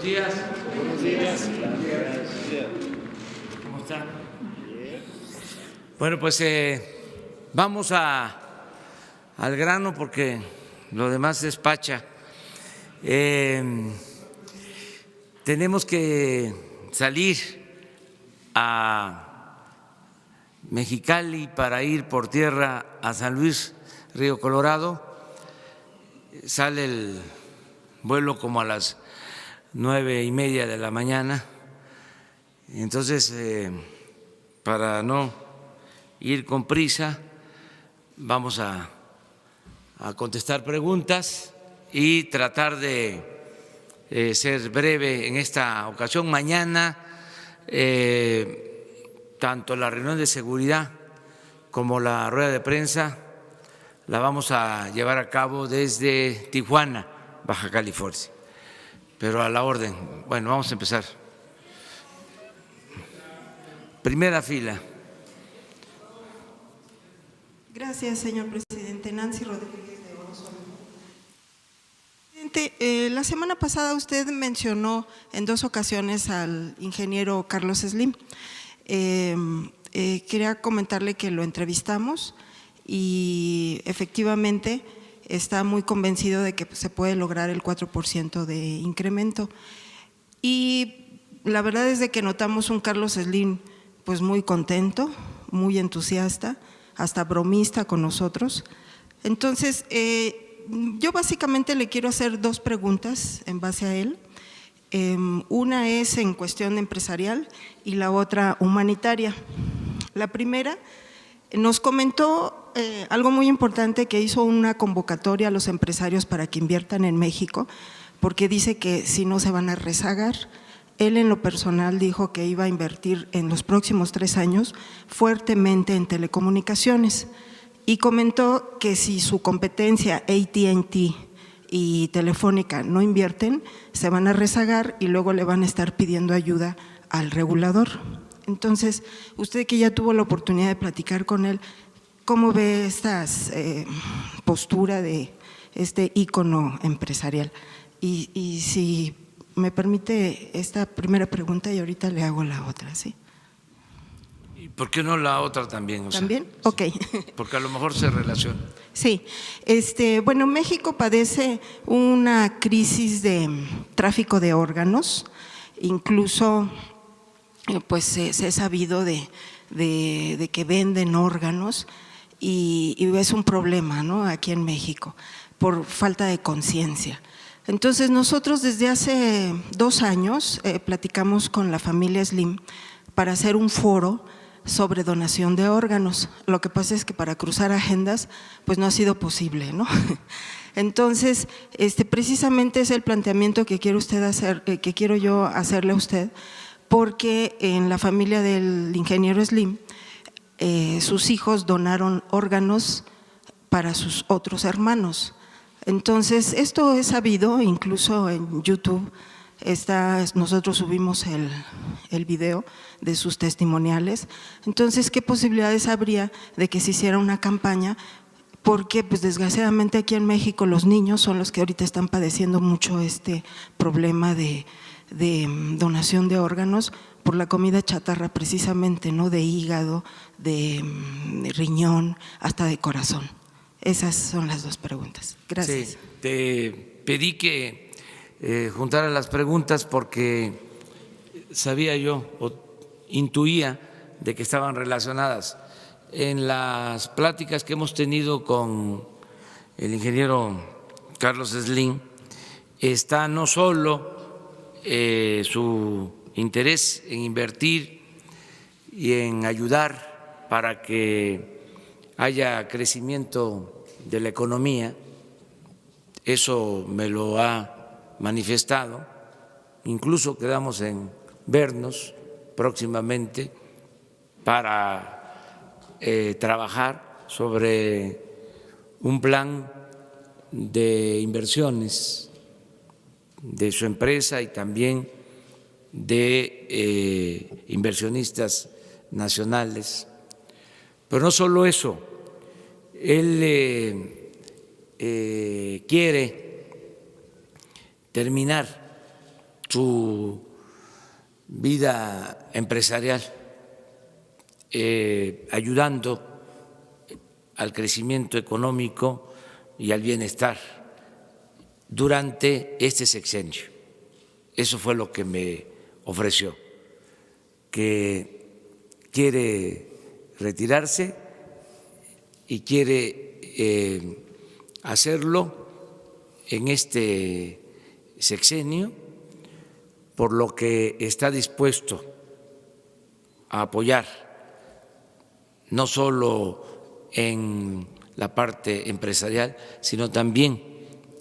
días. Buenos días. ¿Cómo están? Bueno, pues vamos al grano porque lo demás es pacha. Tenemos que salir a Mexicali para ir por tierra a San Luis, Río Colorado. Sale el vuelo como a las 9:30 de la mañana. Entonces, para no ir con prisa, vamos a contestar preguntas y tratar de ser breve en esta ocasión. Mañana, tanto la reunión de seguridad como la rueda de prensa la vamos a llevar a cabo desde Tijuana, Baja California. Pero a la orden. Bueno, vamos a empezar. Primera fila. Gracias, señor presidente. Nancy Rodríguez de Orozco. Presidente, la semana pasada usted mencionó en 2 ocasiones al ingeniero Carlos Slim. Quería comentarle que lo entrevistamos y efectivamente está muy convencido de que se puede lograr el 4% de incremento. Y la verdad es de que notamos un Carlos Slim pues muy contento, muy entusiasta, hasta bromista con nosotros. Entonces, yo básicamente le quiero hacer 2 preguntas en base a él. Una es en cuestión empresarial y la otra humanitaria. La primera, nos comentó algo muy importante, que hizo una convocatoria a los empresarios para que inviertan en México, porque dice que si no se van a rezagar. Él en lo personal dijo que iba a invertir en los próximos 3 años fuertemente en telecomunicaciones y comentó que si su competencia AT&T y Telefónica no invierten, se van a rezagar y luego le van a estar pidiendo ayuda al regulador. Entonces, usted que ya tuvo la oportunidad de platicar con él, ¿cómo ve esta postura de este ícono empresarial? Y si me permite esta primera pregunta y ahorita le hago la otra, ¿sí? ¿Y por qué no la otra también? ¿También? Sí, ok. Porque a lo mejor se relaciona. Sí, bueno, México padece una crisis de tráfico de órganos, incluso pues se ha sabido de que venden órganos y es un problema, ¿no?, aquí en México por falta de conciencia. Entonces nosotros desde hace 2 años platicamos con la familia Slim para hacer un foro sobre donación de órganos. Lo que pasa es que para cruzar agendas pues no ha sido posible, ¿no? Entonces, precisamente es el planteamiento que quiero yo hacerle a usted, porque en la familia del ingeniero Slim sus hijos donaron órganos para sus otros hermanos. Entonces, esto es sabido, incluso en YouTube nosotros subimos el video de sus testimoniales. Entonces, ¿qué posibilidades habría de que se hiciera una campaña? Porque pues desgraciadamente aquí en México los niños son los que ahorita están padeciendo mucho este problema de donación de órganos por la comida chatarra precisamente, ¿no?, de hígado, de riñón, hasta de corazón. Esas son las 2 preguntas. Gracias. Sí, te pedí que juntara las preguntas porque sabía yo o intuía de que estaban relacionadas. En las pláticas que hemos tenido con el ingeniero Carlos Slim está no solo su interés en invertir y en ayudar para que haya crecimiento de la economía, eso me lo ha manifestado, incluso quedamos en vernos próximamente para trabajar sobre un plan de inversiones de su empresa y también de inversionistas nacionales. Pero no solo eso, él quiere terminar su vida empresarial, ayudando al crecimiento económico y al bienestar durante este sexenio. Eso fue lo que me ofreció, que quiere retirarse y quiere hacerlo en este sexenio, por lo que está dispuesto a apoyar no solo en la parte empresarial, sino también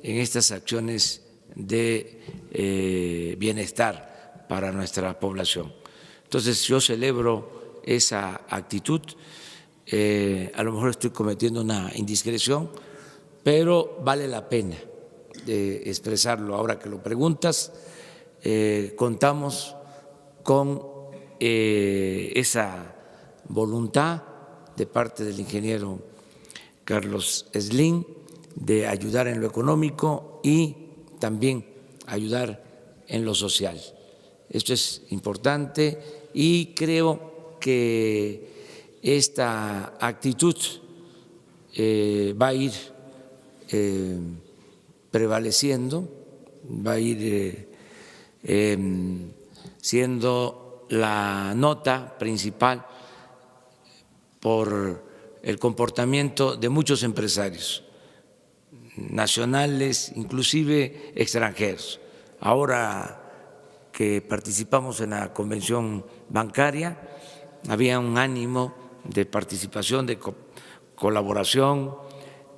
en estas acciones de bienestar para nuestra población. Entonces yo celebro esa actitud. A lo mejor estoy cometiendo una indiscreción, pero vale la pena expresarlo. Ahora que lo preguntas, contamos con esa voluntad de parte del ingeniero Carlos Slim de ayudar en lo económico y también ayudar en lo social. Esto es importante y creo que esta actitud va a ir prevaleciendo, va a ir siendo la nota principal por el comportamiento de muchos empresarios nacionales, inclusive extranjeros. Ahora que participamos en la convención bancaria, había un ánimo de participación, de colaboración,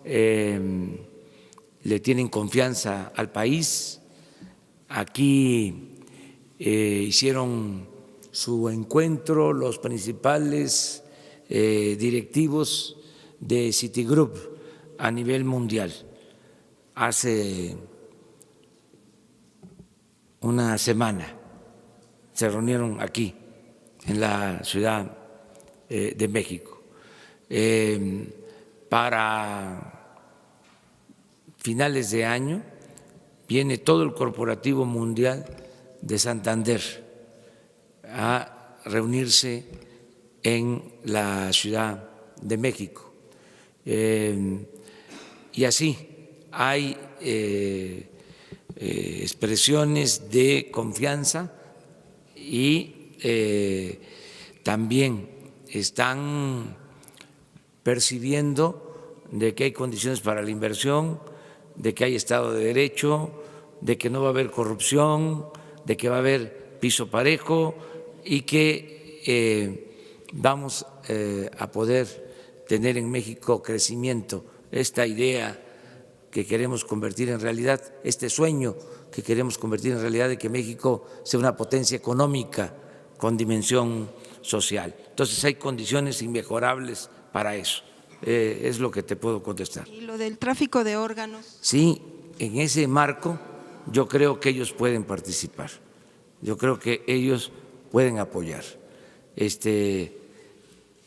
le tienen confianza al país. Aquí hicieron su encuentro los principales directivos de Citigroup a nivel mundial. Hace una semana se reunieron aquí, en la Ciudad de México. Para finales de año viene todo el corporativo mundial de Santander a reunirse en la Ciudad de México. Y así hay expresiones de confianza y también están percibiendo de que hay condiciones para la inversión, de que hay Estado de Derecho, de que no va a haber corrupción, de que va a haber piso parejo y que vamos a poder tener en México crecimiento. Esta idea que queremos convertir en realidad, este sueño que queremos convertir en realidad de que México sea una potencia económica con dimensión social. Entonces hay condiciones inmejorables para eso. Es lo que te puedo contestar. ¿Y lo del tráfico de órganos? Sí, en ese marco yo creo que ellos pueden participar, yo creo que ellos pueden apoyar.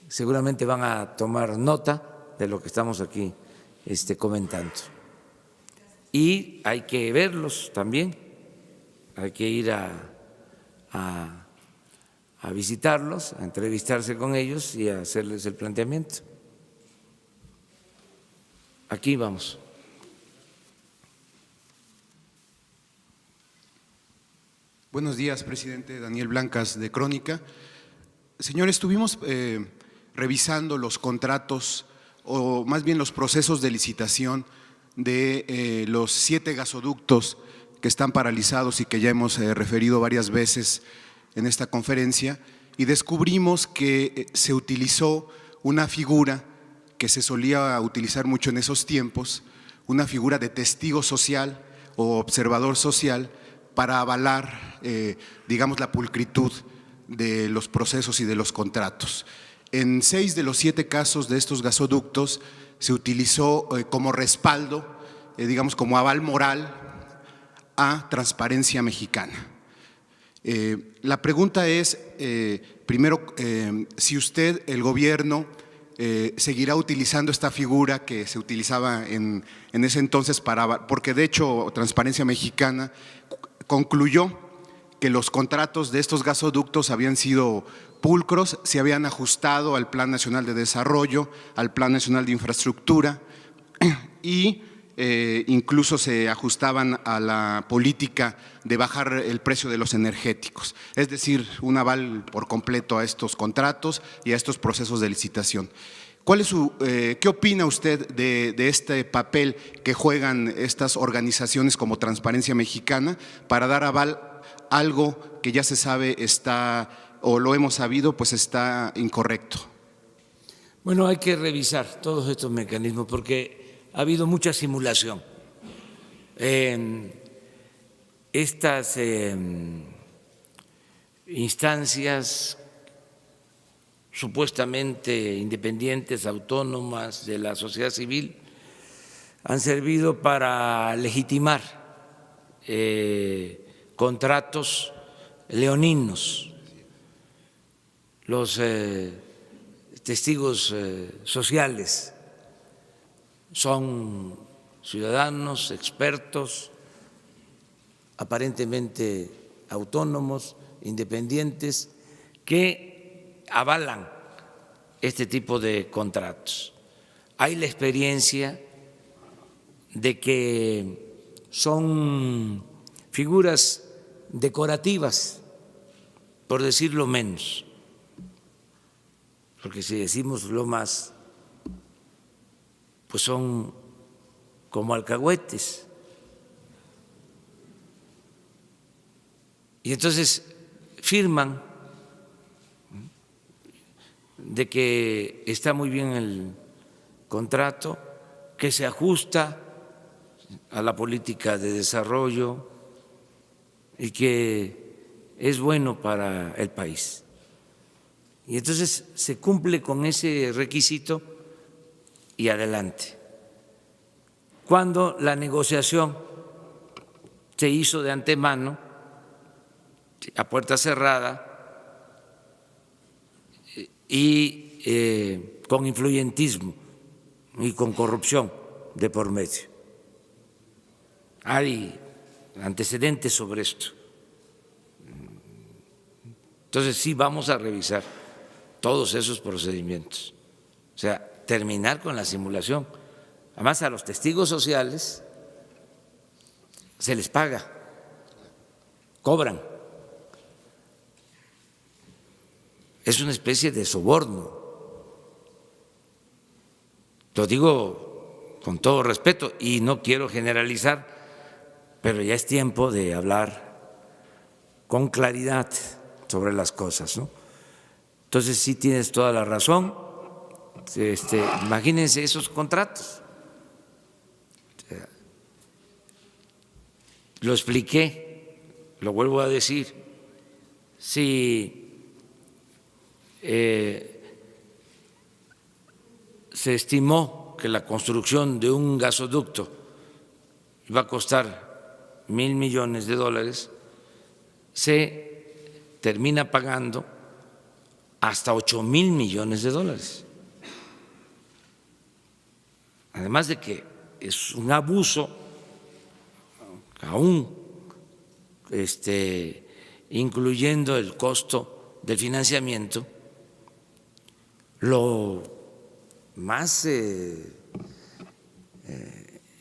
Seguramente van a tomar nota de lo que estamos aquí comentando. Y hay que verlos también, hay que ir a visitarlos, a entrevistarse con ellos y a hacerles el planteamiento. Aquí vamos. Buenos días, presidente. Daniel Blancas, de Crónica. Señor, estuvimos revisando los contratos, o más bien los procesos de licitación de los 7 gasoductos que están paralizados y que ya hemos referido varias veces en esta conferencia, y descubrimos que se utilizó una figura que se solía utilizar mucho en esos tiempos, una figura de testigo social o observador social para avalar, digamos, la pulcritud de los procesos y de los contratos. En 6 de los 7 casos de estos gasoductos se utilizó como respaldo, digamos, como aval moral a Transparencia Mexicana. La pregunta es, primero, si usted, el gobierno, seguirá utilizando esta figura que se utilizaba en ese entonces porque de hecho Transparencia Mexicana concluyó que los contratos de estos gasoductos habían sido pulcros, se habían ajustado al Plan Nacional de Desarrollo, al Plan Nacional de Infraestructura y incluso se ajustaban a la política de bajar el precio de los energéticos, es decir, un aval por completo a estos contratos y a estos procesos de licitación. ¿Qué opina usted de este papel que juegan estas organizaciones como Transparencia Mexicana para dar aval a algo que ya se sabe está, o lo hemos sabido, pues está incorrecto? Bueno, hay que revisar todos estos mecanismos porque ha habido mucha simulación. Estas instancias supuestamente independientes, autónomas de la sociedad civil, han servido para legitimar contratos leoninos. Los testigos sociales son ciudadanos, expertos, aparentemente autónomos, independientes, que avalan este tipo de contratos. Hay la experiencia de que son figuras decorativas, por decirlo menos, porque si decimos lo más, pues son como alcahuetes. Y entonces firman de que está muy bien el contrato, que se ajusta a la política de desarrollo y que es bueno para el país. Y entonces se cumple con ese requisito y adelante. Cuando la negociación se hizo de antemano, a puerta cerrada, y con influyentismo y con corrupción de por medio. Hay antecedentes sobre esto. Entonces sí vamos a revisar todos esos procedimientos. O sea, terminar con la simulación. Además, a los testigos sociales se les paga, cobran. Es una especie de soborno. Lo digo con todo respeto y no quiero generalizar, pero ya es tiempo de hablar con claridad sobre las cosas, ¿no? Entonces sí tienes toda la razón. Imagínense esos contratos. Lo expliqué, lo vuelvo a decir. Si se estimó que la construcción de un gasoducto iba a costar $1,000 millones, se termina pagando hasta $8,000 millones. Además de que es un abuso, aún incluyendo el costo del financiamiento. Lo más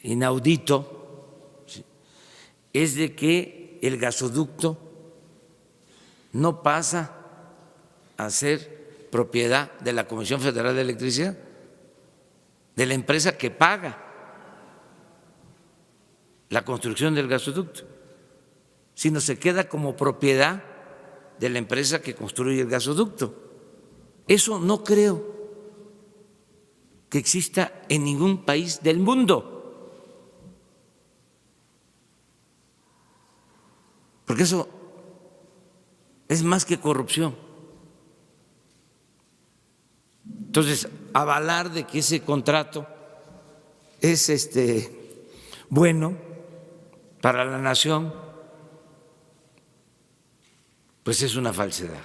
inaudito es de que el gasoducto no pasa a ser propiedad de la Comisión Federal de Electricidad, de la empresa que paga la construcción del gasoducto, sino se queda como propiedad de la empresa que construye el gasoducto. Eso no creo que exista en ningún país del mundo, porque eso es más que corrupción. Entonces, avalar de que ese contrato es bueno para la nación, pues es una falsedad.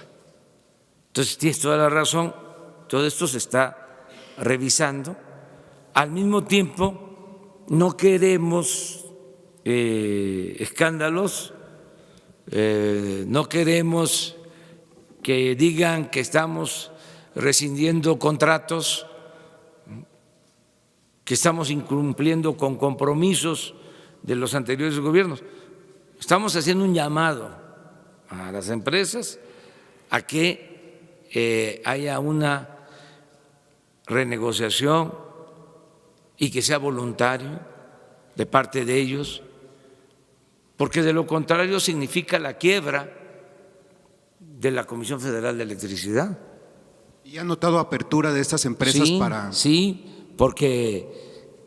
Entonces, tienes toda la razón, todo esto se está revisando. Al mismo tiempo, no queremos escándalos No queremos que digan que estamos rescindiendo contratos, que estamos incumpliendo con compromisos de los anteriores gobiernos. Estamos haciendo un llamado a las empresas a que haya una renegociación y que sea voluntario de parte de ellos, porque de lo contrario significa la quiebra de la Comisión Federal de Electricidad. ¿Y ha notado apertura de estas empresas Sí, para...? Sí, porque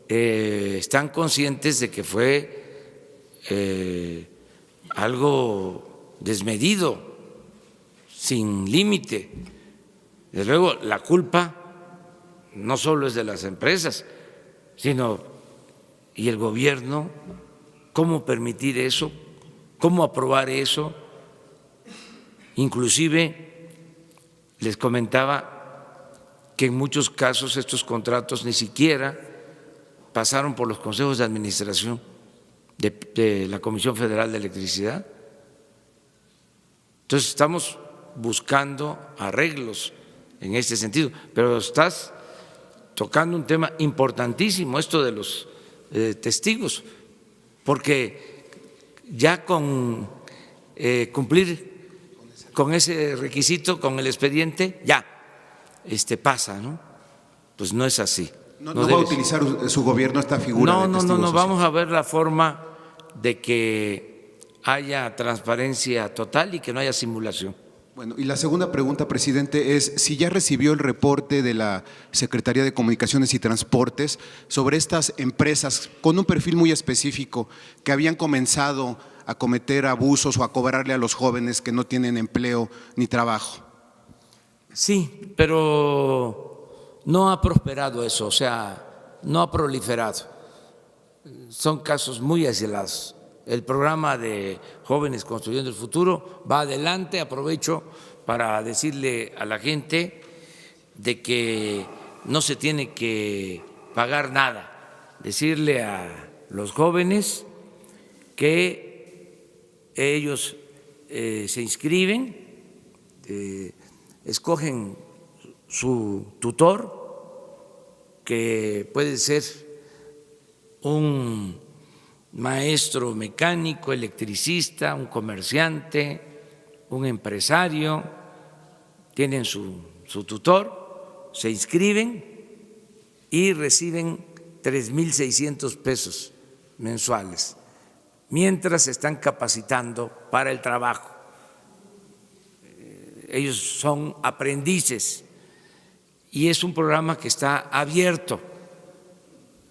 están conscientes de que fue algo desmedido, sin límite. Desde luego, la culpa no solo es de las empresas, sino y el gobierno, cómo permitir eso, cómo aprobar eso. Inclusive les comentaba que en muchos casos estos contratos ni siquiera pasaron por los consejos de administración de la Comisión Federal de Electricidad. Entonces estamos buscando arreglos en este sentido, pero estás tocando un tema importantísimo, esto de los testigos, porque ya con cumplir con ese requisito, con el expediente, ya pasa, ¿no? Pues no es así. ¿No va a utilizar su gobierno esta figura de testigo social? Vamos a ver la forma de que haya transparencia total y que no haya simulación. Bueno, y la segunda pregunta, presidente, es si ya recibió el reporte de la Secretaría de Comunicaciones y Transportes sobre estas empresas con un perfil muy específico que habían comenzado a cometer abusos o a cobrarle a los jóvenes que no tienen empleo ni trabajo. Sí, pero no ha prosperado eso, o sea, no ha proliferado. Son casos muy aislados. El programa de Jóvenes Construyendo el Futuro va adelante. Aprovecho para decirle a la gente de que no se tiene que pagar nada, decirle a los jóvenes que ellos se inscriben, escogen su tutor, que puede ser un maestro mecánico, electricista, un comerciante, un empresario, tienen su tutor, se inscriben y reciben 3,600 pesos mensuales mientras se están capacitando para el trabajo. Ellos son aprendices y es un programa que está abierto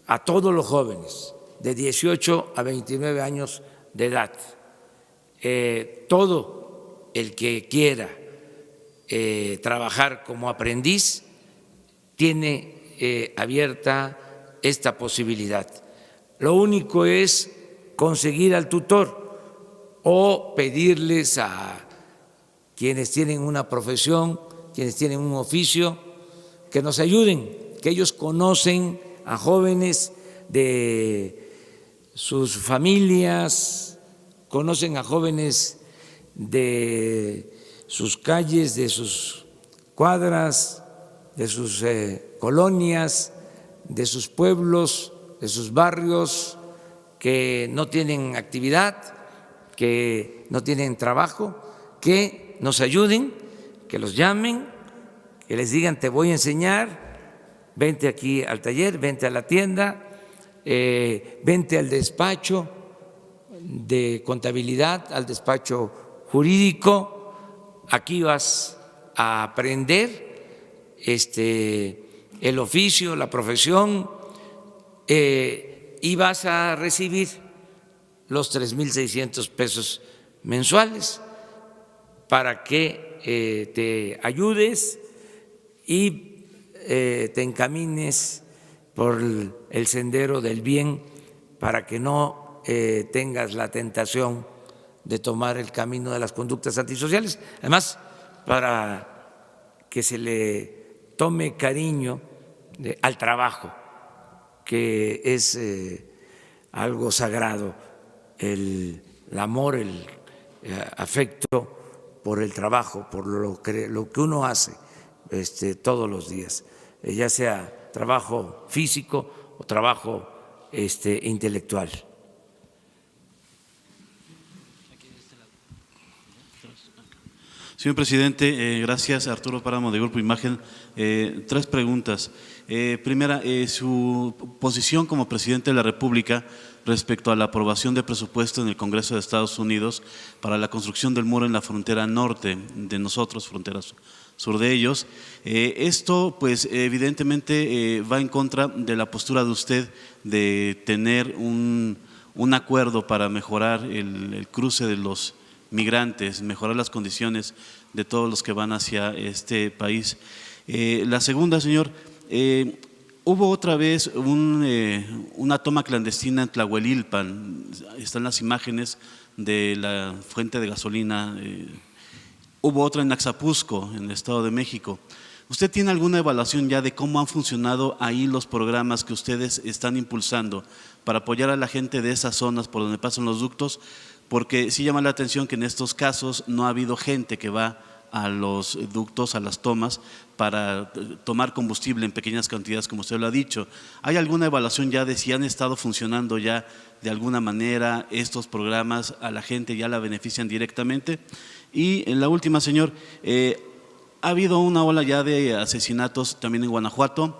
a todos los jóvenes de 18 a 29 años de edad. Todo el que quiera trabajar como aprendiz tiene abierta esta posibilidad. Lo único es conseguir al tutor o pedirles a quienes tienen una profesión, quienes tienen un oficio, que nos ayuden, que ellos conocen a jóvenes de sus familias, conocen a jóvenes de sus calles, de sus cuadras, de sus colonias, de sus pueblos, de sus barrios, que no tienen actividad, que no tienen trabajo, que nos ayuden, que los llamen, que les digan: te voy a enseñar, vente aquí al taller, vente a la tienda, vente al despacho de contabilidad, al despacho jurídico, aquí vas a aprender el oficio, la profesión, y vas a recibir los 3,600 pesos mensuales para que te ayudes y te encamines por el sendero del bien, para que no tengas la tentación de tomar el camino de las conductas antisociales. Además, para que se le tome cariño al trabajo, que es algo sagrado, el amor, afecto por el trabajo, por lo que uno hace todos los días, ya sea trabajo físico o trabajo intelectual. Señor presidente, gracias. Arturo Páramo, de Grupo Imagen. 3 preguntas. Primera, su posición como presidente de la República respecto a la aprobación de presupuesto en el Congreso de Estados Unidos para la construcción del muro en la frontera norte de nosotros, frontera sur de ellos. Esto, pues, evidentemente va en contra de la postura de usted de tener un acuerdo para mejorar el cruce de los migrantes, mejorar las condiciones de todos los que van hacia este país. La segunda, señor, hubo otra vez una toma clandestina en Tlahuelilpan. Están las imágenes de la fuente de gasolina. Hubo otra en Axapusco, en el Estado de México. ¿Usted tiene alguna evaluación ya de cómo han funcionado ahí los programas que ustedes están impulsando para apoyar a la gente de esas zonas por donde pasan los ductos? Porque sí llama la atención que en estos casos no ha habido gente que va a los ductos, a las tomas, para tomar combustible en pequeñas cantidades, como usted lo ha dicho. ¿Hay alguna evaluación ya de si han estado funcionando ya de alguna manera estos programas, a la gente ya la benefician directamente? Y en la última, señor, ha habido una ola ya de asesinatos también en Guanajuato,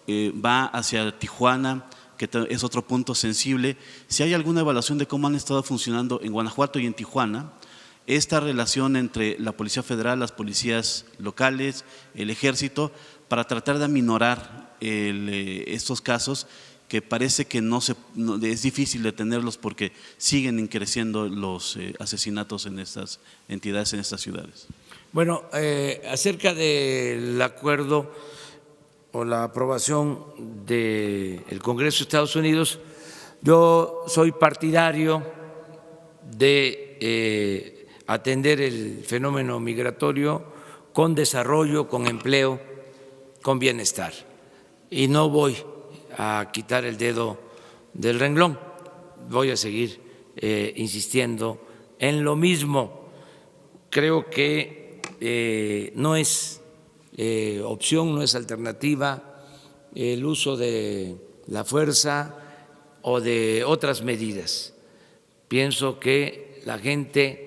va hacia Tijuana, que es otro punto sensible. Si hay alguna evaluación de cómo han estado funcionando en Guanajuato y en Tijuana esta relación entre la Policía Federal, las policías locales, el Ejército, para tratar de aminorar estos casos que parece que es difícil detenerlos porque siguen creciendo los asesinatos en estas entidades, en estas ciudades. Bueno, acerca del acuerdo o la aprobación del Congreso de Estados Unidos, yo soy partidario de atender el fenómeno migratorio con desarrollo, con empleo, con bienestar. Y no voy a quitar el dedo del renglón, voy a seguir insistiendo en lo mismo. Creo que no es opción, no es alternativa el uso de la fuerza o de otras medidas. Pienso que la gente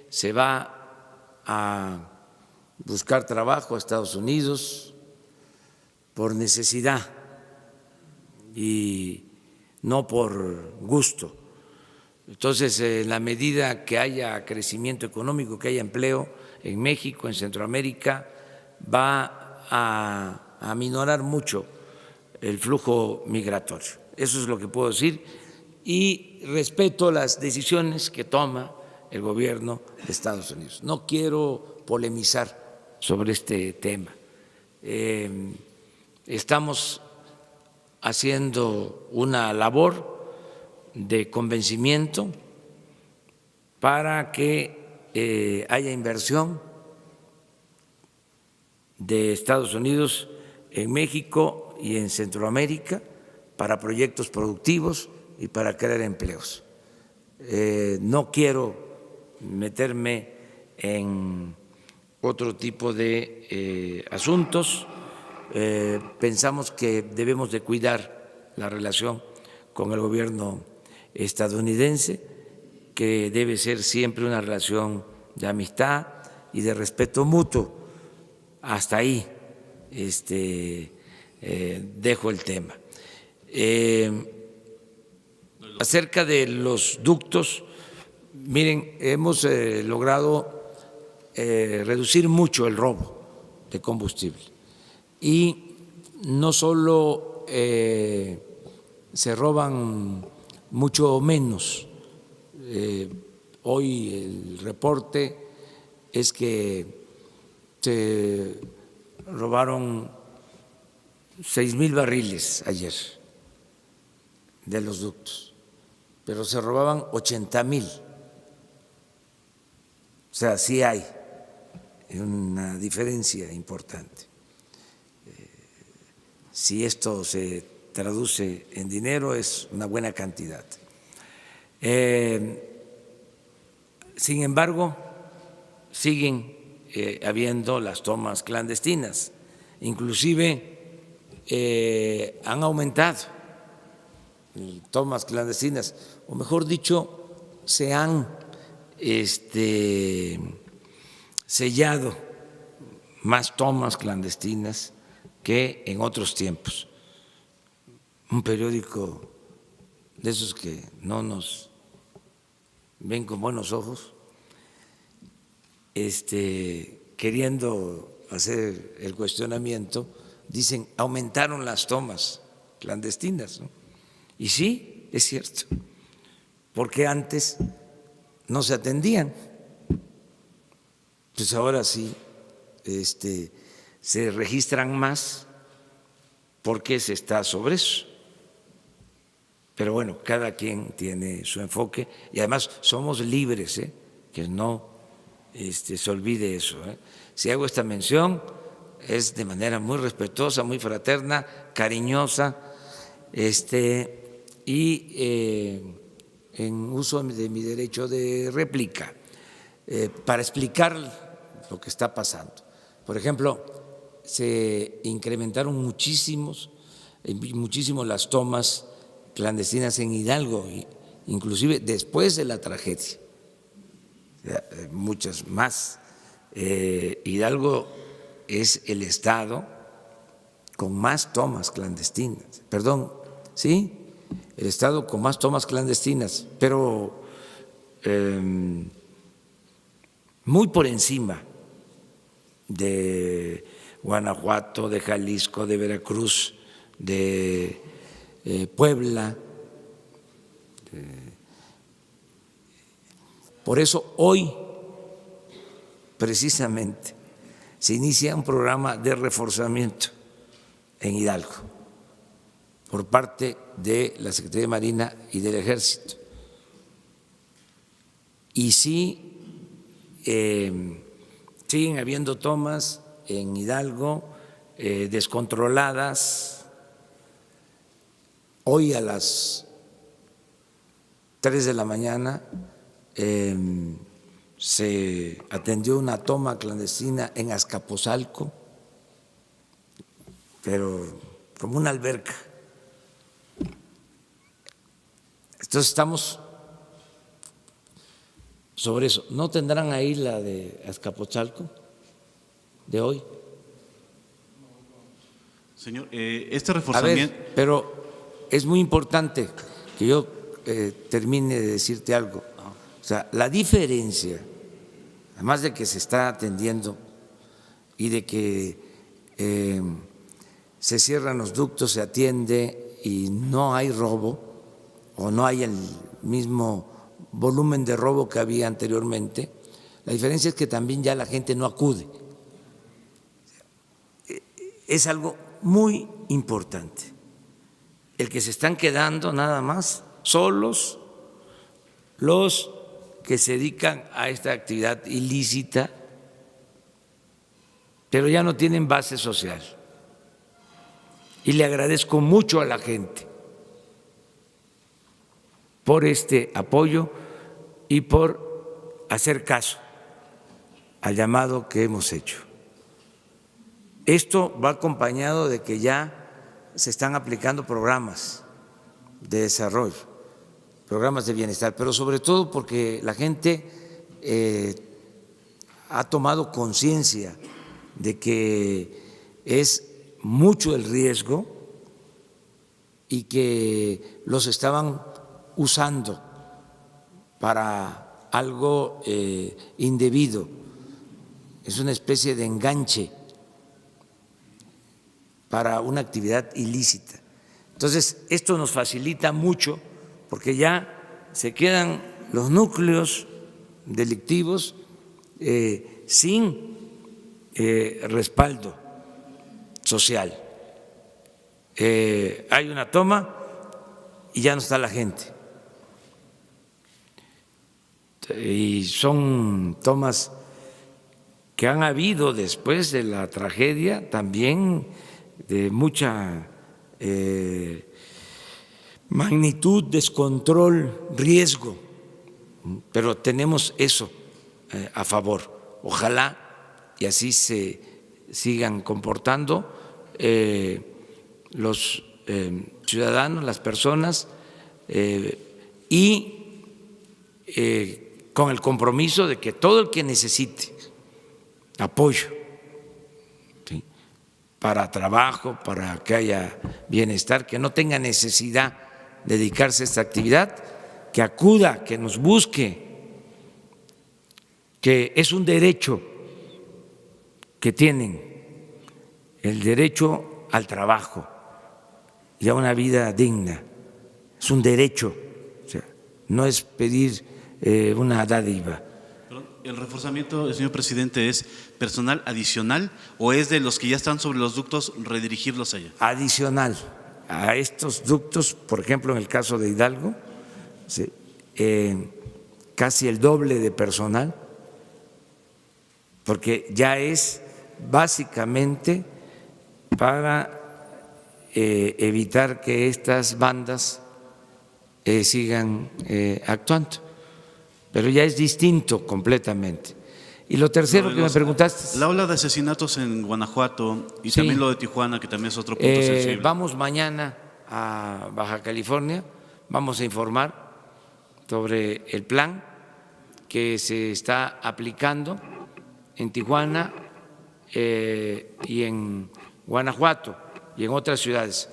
se va a buscar trabajo a Estados Unidos por necesidad y no por gusto. Entonces, en la medida que haya crecimiento económico, que haya empleo en México, en Centroamérica, va a aminorar mucho el flujo migratorio. Eso es lo que puedo decir y respeto las decisiones que toma el gobierno de Estados Unidos. No quiero polemizar sobre este tema. Estamos haciendo una labor de convencimiento para que haya inversión de Estados Unidos en México y en Centroamérica para proyectos productivos y para crear empleos. No quiero meterme en otro tipo de asuntos. Pensamos que debemos de cuidar la relación con el gobierno estadounidense, que debe ser siempre una relación de amistad y de respeto mutuo. Hasta ahí dejo el tema. Acerca de los ductos, miren, hemos logrado reducir mucho el robo de combustible y no solo se roban mucho menos. Hoy el reporte es que se robaron 6,000 barriles ayer de los ductos, pero se robaban 80,000. O sea, sí hay una diferencia importante. Si esto se traduce en dinero, es una buena cantidad. Sin embargo, siguen habiendo las tomas clandestinas, inclusive han aumentado tomas clandestinas, o mejor dicho, se han sellado más tomas clandestinas que en otros tiempos. Un periódico de esos que no nos ven con buenos ojos, queriendo hacer el cuestionamiento, dicen aumentaron las tomas clandestinas, ¿no? Y sí, es cierto, porque antes no se atendían, pues ahora sí se registran más porque se está sobre eso. Pero bueno, cada quien tiene su enfoque y además somos libres, que no se olvide eso. Si hago esta mención es de manera muy respetuosa, muy fraterna, cariñosa, y en uso de mi derecho de réplica, para explicar lo que está pasando. Por ejemplo, se incrementaron muchísimo las tomas clandestinas en Hidalgo, inclusive después de la tragedia, muchas más. Hidalgo es el estado con más tomas clandestinas, perdón, ¿sí? El estado con más tomas clandestinas, pero muy por encima de Guanajuato, de Jalisco, de Veracruz, de Puebla. Por eso hoy, precisamente, se inicia un programa de reforzamiento en Hidalgo por parte de la Secretaría de Marina y del Ejército. Y sí, siguen habiendo tomas en Hidalgo descontroladas. Hoy a las 3 de la mañana se atendió una toma clandestina en Azcapotzalco, pero como una alberca. Entonces estamos sobre eso. ¿No tendrán ahí la de Azcapotzalco de hoy? Señor, este reforzamiento… A ver, pero es muy importante que yo termine de decirte algo. O sea, la diferencia, además de que se está atendiendo y de que se cierran los ductos, se atiende y no hay robo o no hay el mismo volumen de robo que había anteriormente, la diferencia es que también ya la gente no acude. Es algo muy importante, el que se están quedando nada más solos los que se dedican a esta actividad ilícita, pero ya no tienen base social. Y le agradezco mucho a la gente por este apoyo y por hacer caso al llamado que hemos hecho. Esto va acompañado de que ya se están aplicando programas de desarrollo, programas de bienestar, pero sobre todo porque la gente ha tomado conciencia de que es mucho el riesgo y que los estaban usando para algo indebido. Es una especie de enganche para una actividad ilícita. Entonces, esto nos facilita mucho porque ya se quedan los núcleos delictivos sin respaldo social. Hay una toma y ya no está la gente. Y son tomas que han habido después de la tragedia también de mucha magnitud, descontrol, riesgo pero tenemos eso a favor. Ojalá y así se sigan comportando los ciudadanos, las personas, y con el compromiso de que todo el que necesite apoyo, ¿sí?, para trabajo, para que haya bienestar, que no tenga necesidad de dedicarse a esta actividad, que acuda, que nos busque, que es un derecho que tienen, el derecho al trabajo y a una vida digna. Es un derecho, o sea, no es pedir una dádiva. ¿El reforzamiento, señor presidente, es personal adicional o es de los que ya están sobre los ductos redirigirlos allá? Adicional a estos ductos, por ejemplo, en el caso de Hidalgo, sí, casi el doble de personal, porque ya es básicamente para evitar que estas bandas sigan actuando, pero ya es distinto completamente. Y lo tercero que me preguntaste… La ola de asesinatos en Guanajuato y Sí. también lo de Tijuana, que también es otro punto sensible. Vamos mañana a Baja California, vamos a informar sobre el plan que se está aplicando en Tijuana y en Guanajuato y en otras ciudades.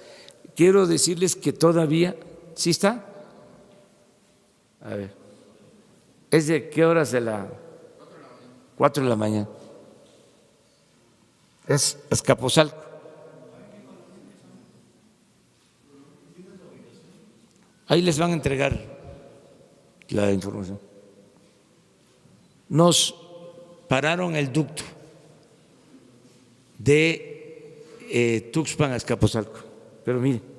Quiero decirles que todavía… ¿Sí está? A ver. ¿Es de qué horas de la… 4 de la mañana? Es Azcapotzalco. Ahí les van a entregar la información. Nos pararon el ducto de Tuxpan a Azcapotzalco, pero miren,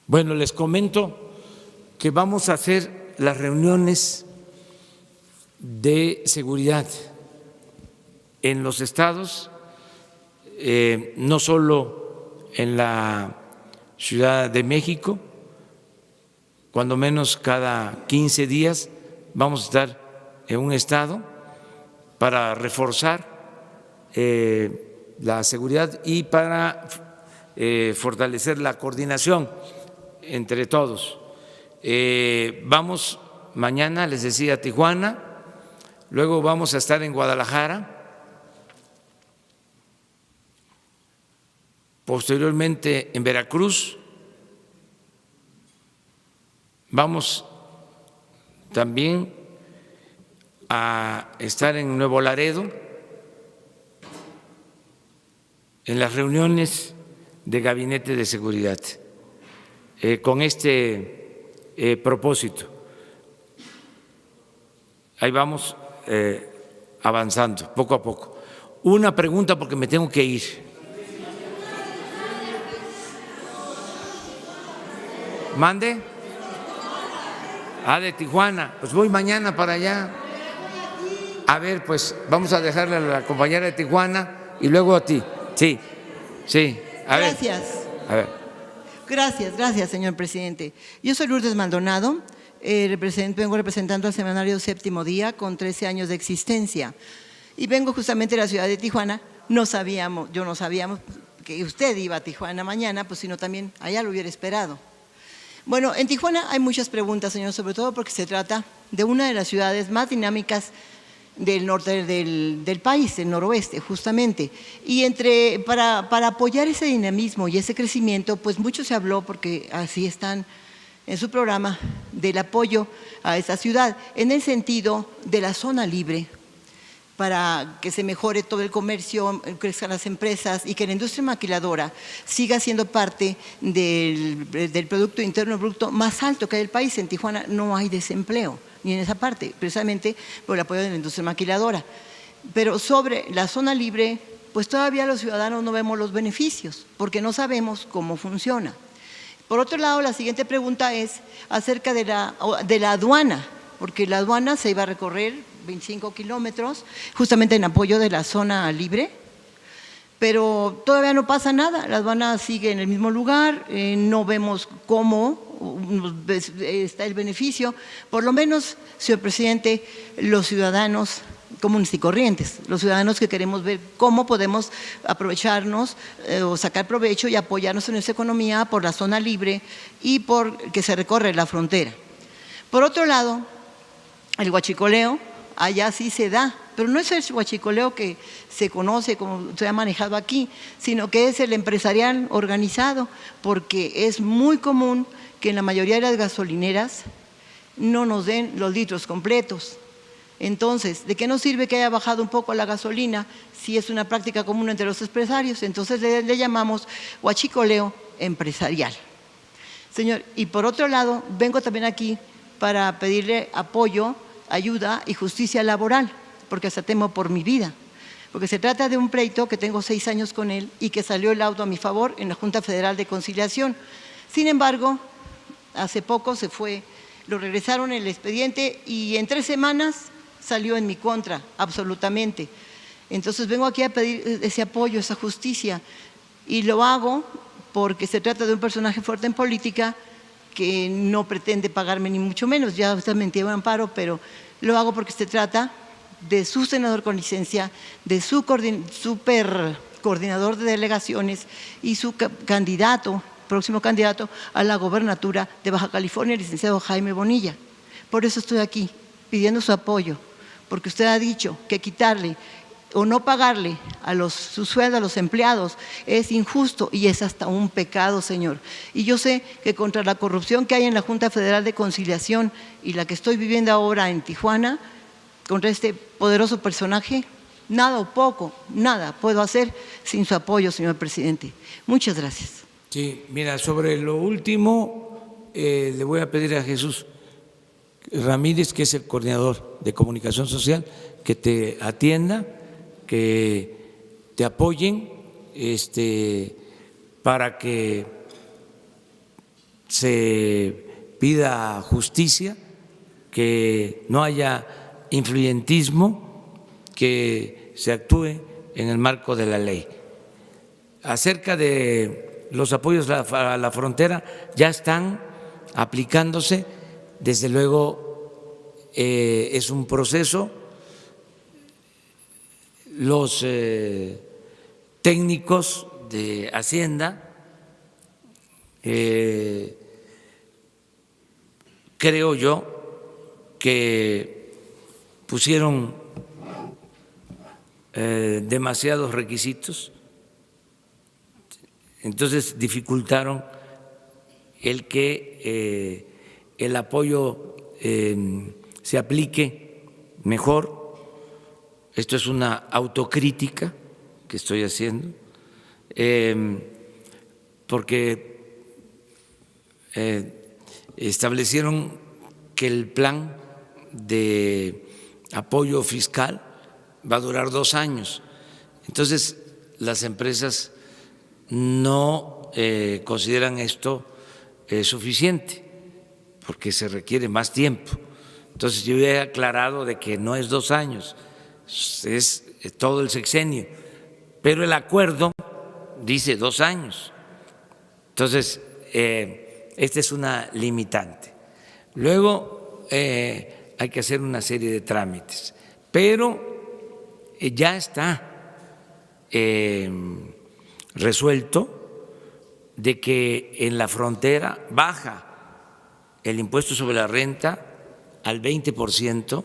bueno, les comento que vamos a hacer las reuniones de seguridad en los estados, no solo en la Ciudad de México, cuando menos cada 15 días vamos a estar en un estado para reforzar la seguridad y para fortalecer la coordinación entre todos. Vamos mañana, les decía, a Tijuana, luego vamos a estar en Guadalajara, posteriormente en Veracruz, vamos también a estar en Nuevo Laredo, en las reuniones de gabinete de seguridad, con este propósito. Ahí vamos avanzando poco a poco. Una pregunta porque me tengo que ir. ¿Mande? De Tijuana. Pues voy mañana para allá. A ver, pues vamos a dejarle a la compañera de Tijuana y luego a ti. Sí, sí. Gracias. A ver. Gracias, señor presidente. Yo soy Lourdes Maldonado, vengo representando al semanario Séptimo Día con 13 años de existencia y vengo justamente de la ciudad de Tijuana. Yo no sabíamos que usted iba a Tijuana mañana, pues sino también allá lo hubiera esperado. Bueno, en Tijuana hay muchas preguntas, señor, sobre todo porque se trata de una de las ciudades más dinámicas del norte del país, el noroeste, justamente. Y para apoyar ese dinamismo y ese crecimiento, pues mucho se habló, porque así están en su programa, del apoyo a esta ciudad, en el sentido de la zona libre, para que se mejore todo el comercio, crezcan las empresas y que la industria maquiladora siga siendo parte del Producto Interno Bruto más alto que hay en el país. En Tijuana no hay desempleo, ni en esa parte, precisamente por el apoyo de la industria maquiladora. Pero sobre la zona libre, pues todavía los ciudadanos no vemos los beneficios, porque no sabemos cómo funciona. Por otro lado, la siguiente pregunta es acerca de la aduana, porque la aduana se iba a recorrer 25 kilómetros, justamente en apoyo de la zona libre, pero todavía no pasa nada, la aduana sigue en el mismo lugar, no vemos cómo está el beneficio. Por lo menos, señor presidente, los ciudadanos comunes y corrientes, los ciudadanos que queremos ver cómo podemos aprovecharnos o sacar provecho y apoyarnos en nuestra economía por la zona libre y por que se recorre la frontera. Por otro lado, el huachicoleo, allá sí se da, pero no es el huachicoleo que se conoce como se ha manejado aquí, sino que es el empresarial organizado, porque es muy común que en la mayoría de las gasolineras no nos den los litros completos. Entonces, ¿de qué nos sirve que haya bajado un poco la gasolina si es una práctica común entre los empresarios? Entonces le llamamos huachicoleo empresarial. Señor, y por otro lado, vengo también aquí para pedirle apoyo, ayuda y justicia laboral, porque hasta temo por mi vida, porque se trata de un pleito que tengo 6 años con él y que salió el auto a mi favor en la Junta Federal de Conciliación. Sin embargo, hace poco se fue, lo regresaron el expediente y en 3 semanas salió en mi contra, absolutamente. Entonces vengo aquí a pedir ese apoyo, esa justicia, y lo hago porque se trata de un personaje fuerte en política que no pretende pagarme ni mucho menos, ya usted me entiende, amparo, pero lo hago porque se trata de su senador con licencia, de su super coordinador de delegaciones y su candidato, próximo candidato a la gobernatura de Baja California, el licenciado Jaime Bonilla. Por eso estoy aquí, pidiendo su apoyo, porque usted ha dicho que quitarle o no pagarle su sueldo a los empleados es injusto y es hasta un pecado, señor. Y yo sé que contra la corrupción que hay en la Junta Federal de Conciliación y la que estoy viviendo ahora en Tijuana, contra este poderoso personaje, nada o poco, nada puedo hacer sin su apoyo, señor presidente. Muchas gracias. Sí, mira, sobre lo último, le voy a pedir a Jesús Ramírez, que es el coordinador de comunicación social, que te atienda, que te apoyen para que se pida justicia, que no haya influyentismo, que se actúe en el marco de la ley. Acerca de los apoyos a la frontera, ya están aplicándose, desde luego es un proceso. Los técnicos de Hacienda creo yo que pusieron demasiados requisitos, entonces dificultaron el que el apoyo se aplique mejor. Esto es una autocrítica que estoy haciendo, porque establecieron que el plan de apoyo fiscal va a durar 2 años. Entonces, las empresas no consideran esto suficiente, porque se requiere más tiempo. Entonces, yo he aclarado de que no es 2 años, es todo el sexenio, pero el acuerdo dice 2 años. Entonces, esta es una limitante. Luego hay que hacer una serie de trámites, pero ya está resuelto de que en la frontera baja el impuesto sobre la renta al 20%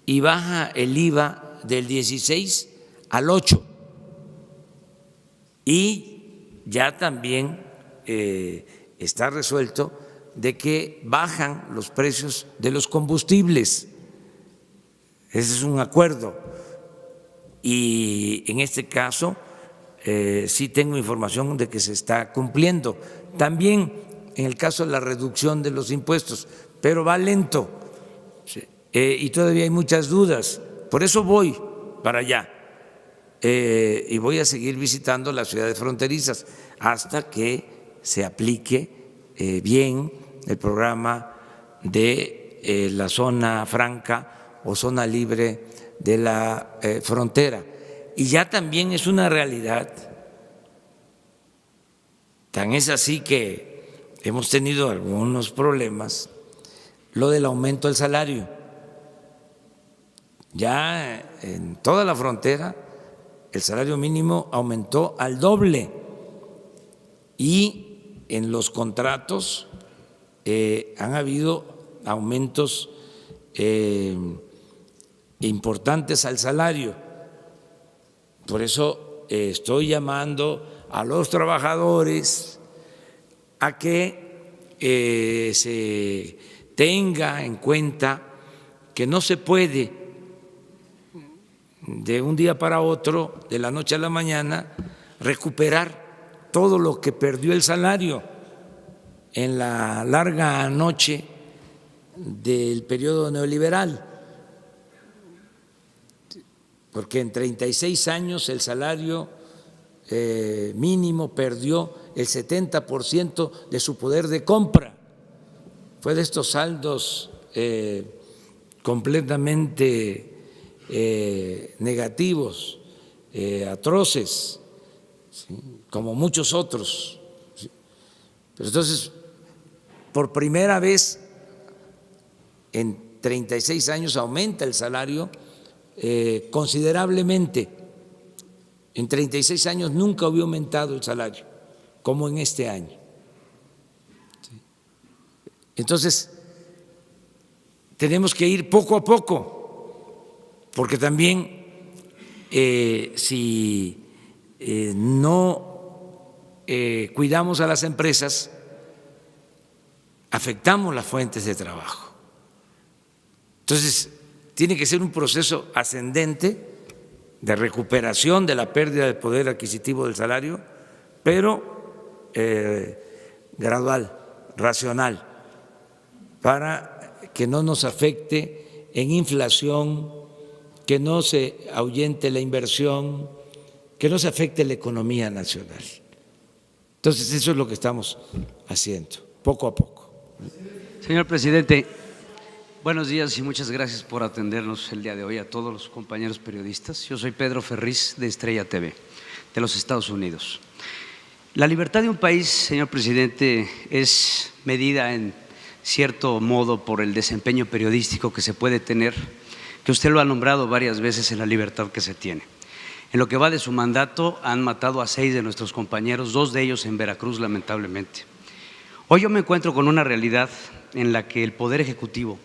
y baja el IVA del 16 al 8%. Y ya también está resuelto de que bajan los precios de los combustibles. Ese es un acuerdo. Y en este caso sí tengo información de que se está cumpliendo. También en el caso de la reducción de los impuestos, pero va lento. Y todavía hay muchas dudas. Por eso voy para allá, y voy a seguir visitando las ciudades fronterizas hasta que se aplique bien el programa de la zona franca o zona libre de la frontera. Y ya también es una realidad, tan es así que hemos tenido algunos problemas, lo del aumento del salario. Ya en toda la frontera el salario mínimo aumentó al doble y en los contratos han habido aumentos importantes al salario. Por eso estoy llamando a los trabajadores a que se tenga en cuenta que no se puede de un día para otro, de la noche a la mañana, recuperar todo lo que perdió el salario en la larga noche del periodo neoliberal, porque en 36 años el salario mínimo perdió el 70% de su poder de compra. Fue de estos saldos completamente negativos, atroces, ¿sí?, como muchos otros. ¿Sí? Pero entonces, por primera vez en 36 años aumenta el salario considerablemente. En 36 años nunca había aumentado el salario como en este año. ¿Sí? Entonces, tenemos que ir poco a poco, porque también si no cuidamos a las empresas, afectamos las fuentes de trabajo. Entonces, tiene que ser un proceso ascendente de recuperación de la pérdida del poder adquisitivo del salario, pero gradual, racional, para que no nos afecte en inflación, que no se ahuyente la inversión, que no se afecte la economía nacional. Entonces, eso es lo que estamos haciendo, poco a poco. Señor presidente, buenos días y muchas gracias por atendernos el día de hoy a todos los compañeros periodistas. Yo soy Pedro Ferriz de Estrella TV, de los Estados Unidos. La libertad de un país, señor presidente, es medida en cierto modo por el desempeño periodístico que se puede tener, que usted lo ha nombrado varias veces, en la libertad que se tiene. En lo que va de su mandato han matado a 6 de nuestros compañeros, 2 de ellos en Veracruz, lamentablemente. Hoy yo me encuentro con una realidad en la que el Poder Ejecutivo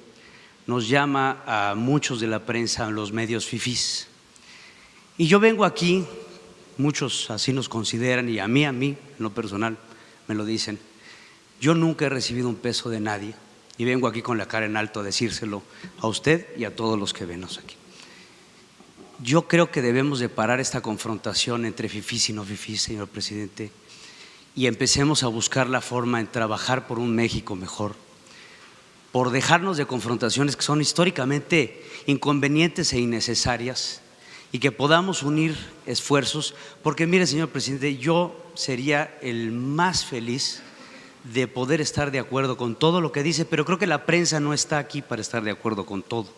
nos llama a muchos de la prensa, a los medios fifís. Y yo vengo aquí, muchos así nos consideran, y a mí, en lo personal, me lo dicen. Yo nunca he recibido un peso de nadie y vengo aquí con la cara en alto a decírselo a usted y a todos los que venos aquí. Yo creo que debemos de parar esta confrontación entre fifís y no fifís, señor presidente, y empecemos a buscar la forma en trabajar por un México mejor, por dejarnos de confrontaciones que son históricamente inconvenientes e innecesarias, y que podamos unir esfuerzos, porque mire, señor presidente, yo sería el más feliz de poder estar de acuerdo con todo lo que dice, pero creo que la prensa no está aquí para estar de acuerdo con todo.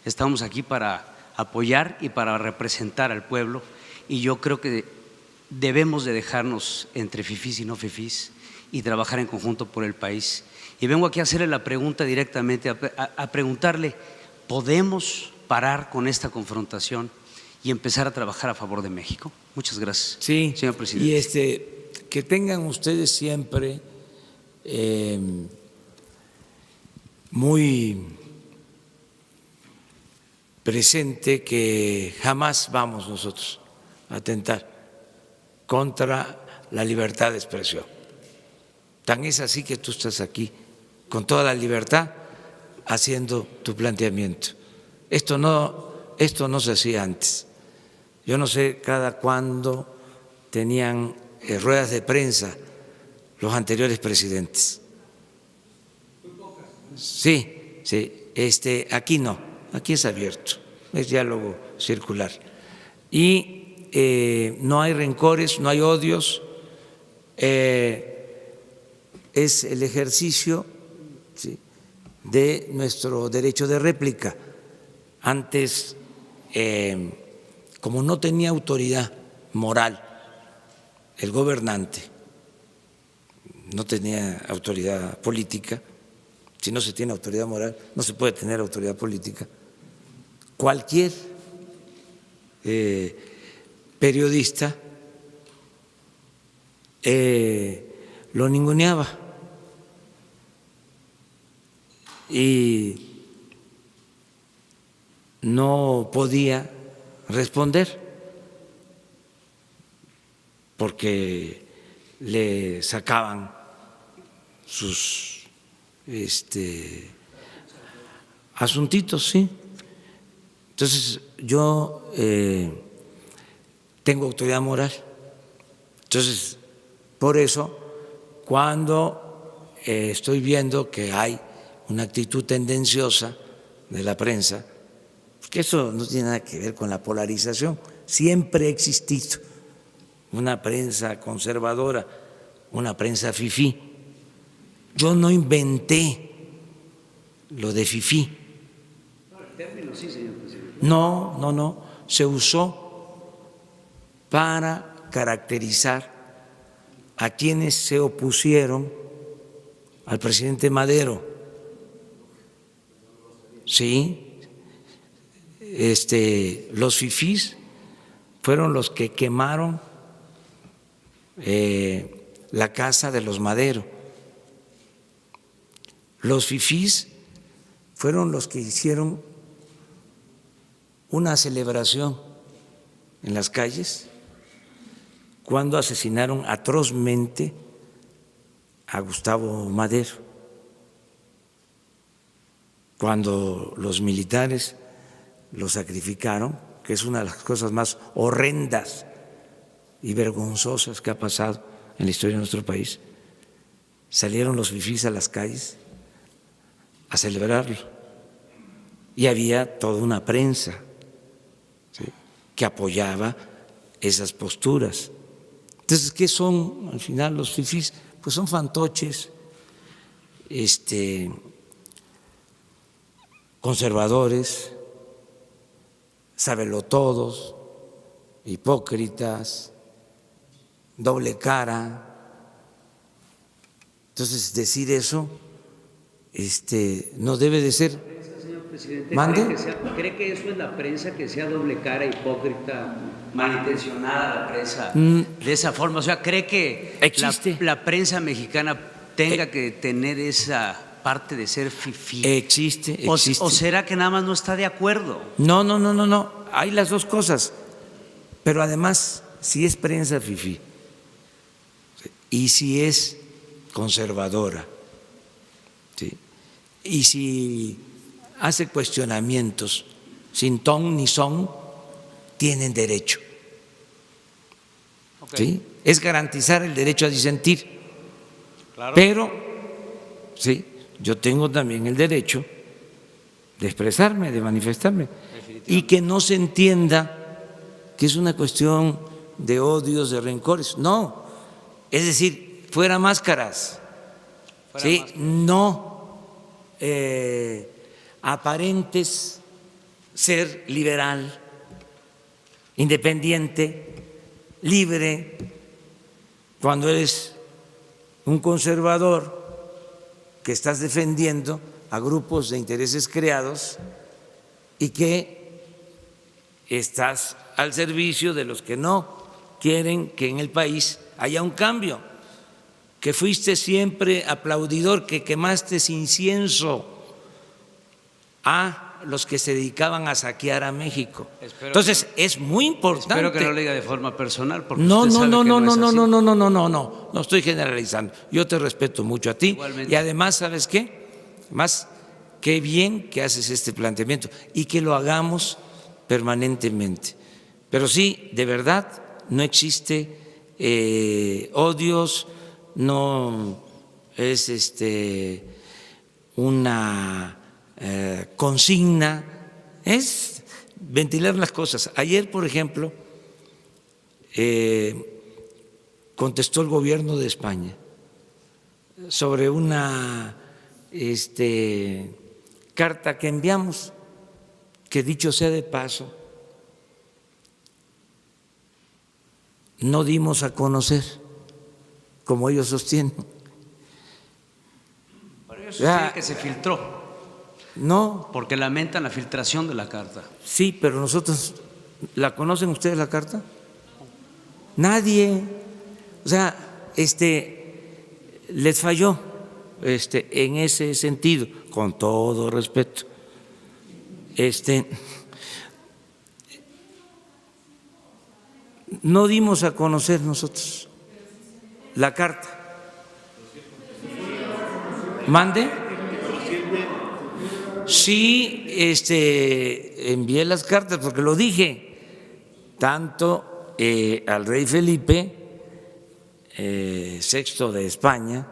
Estamos aquí para apoyar y para representar al pueblo, y yo creo que debemos de dejarnos entre fifís y no fifís y trabajar en conjunto por el país. Y vengo aquí a hacerle la pregunta directamente, a preguntarle, ¿podemos parar con esta confrontación y empezar a trabajar a favor de México? Muchas gracias, sí, señor presidente. Y que tengan ustedes siempre muy presente que jamás vamos nosotros a atentar contra la libertad de expresión. Tan es así que tú estás aquí con toda la libertad haciendo tu planteamiento. Esto no se hacía antes. Yo no sé cada cuándo tenían ruedas de prensa los anteriores presidentes. Sí, aquí no, aquí es abierto, es diálogo circular. Y no hay rencores, no hay odios, es el ejercicio, ¿sí?, de nuestro derecho de réplica. Antes, como no tenía autoridad moral el gobernante, no tenía autoridad política, si no se tiene autoridad moral, no se puede tener autoridad política, cualquier periodista lo ninguneaba y no podía responder porque le sacaban sus asuntitos, ¿sí? Entonces yo tengo autoridad moral. Entonces, por eso, cuando estoy viendo que hay una actitud tendenciosa de la prensa, porque eso no tiene nada que ver con la polarización, siempre ha existido una prensa conservadora, una prensa fifí. Yo no inventé lo de fifí. No, se usó para caracterizar a quienes se opusieron al presidente Madero. Sí, los fifís fueron los que quemaron la casa de los Madero. Los fifís fueron los que hicieron una celebración en las calles cuando asesinaron atrozmente a Gustavo Madero, cuando los militares lo sacrificaron, que es una de las cosas más horrendas y vergonzosas que ha pasado en la historia de nuestro país. Salieron los fifís a las calles a celebrarlo y había toda una prensa, ¿sí?, que apoyaba esas posturas. Entonces, ¿qué son al final los fifís? Pues son fantoches, conservadores, sabelotodos, hipócritas, doble cara. Entonces, decir eso no debe de ser. Señor presidente, ¿Mande? ¿Cree que eso es la prensa, que sea doble cara, hipócrita, malintencionada la prensa de esa forma? O sea, ¿cree que existe la prensa mexicana tenga que tener esa parte de ser fifí? Existe. ¿O será que nada más no está de acuerdo? No. Hay las dos cosas. Pero además, si es prensa fifí y si es conservadora, ¿sí?, y si hace cuestionamientos sin ton ni son, tienen derecho. ¿Sí? Es garantizar el derecho a disentir. Claro. Pero, sí, yo tengo también el derecho de expresarme, de manifestarme, y que no se entienda que es una cuestión de odios, de rencores. No, es decir, fuera máscaras. ¿Sí? No aparentes ser liberal, independiente, libre, cuando eres un conservador que estás defendiendo a grupos de intereses creados y que estás al servicio de los que no quieren que en el país haya un cambio, que fuiste siempre aplaudidor, que quemaste incienso a los que se dedicaban a saquear a México. Entonces, es muy importante. Espero que no lo diga de forma personal, porque no estoy generalizando. Yo te respeto mucho a ti. Igualmente. Y además, ¿sabes qué? Más, qué bien que haces este planteamiento y que lo hagamos permanentemente. Pero sí, de verdad, no existe odios, no es una consigna, es ventilar las cosas. Ayer, por ejemplo, contestó el gobierno de España sobre una carta que enviamos, que dicho sea de paso, no dimos a conocer, como ellos sostienen. Pero ellos sostienen que se filtró, No, porque lamentan la filtración de la carta. sí, pero nosotros, ¿la conocen ustedes la carta? Nadie. O sea, les falló en ese sentido, con todo respeto. No dimos a conocer nosotros la carta. ¿Mande? Sí, envié las cartas porque lo dije, tanto al rey Felipe VI de España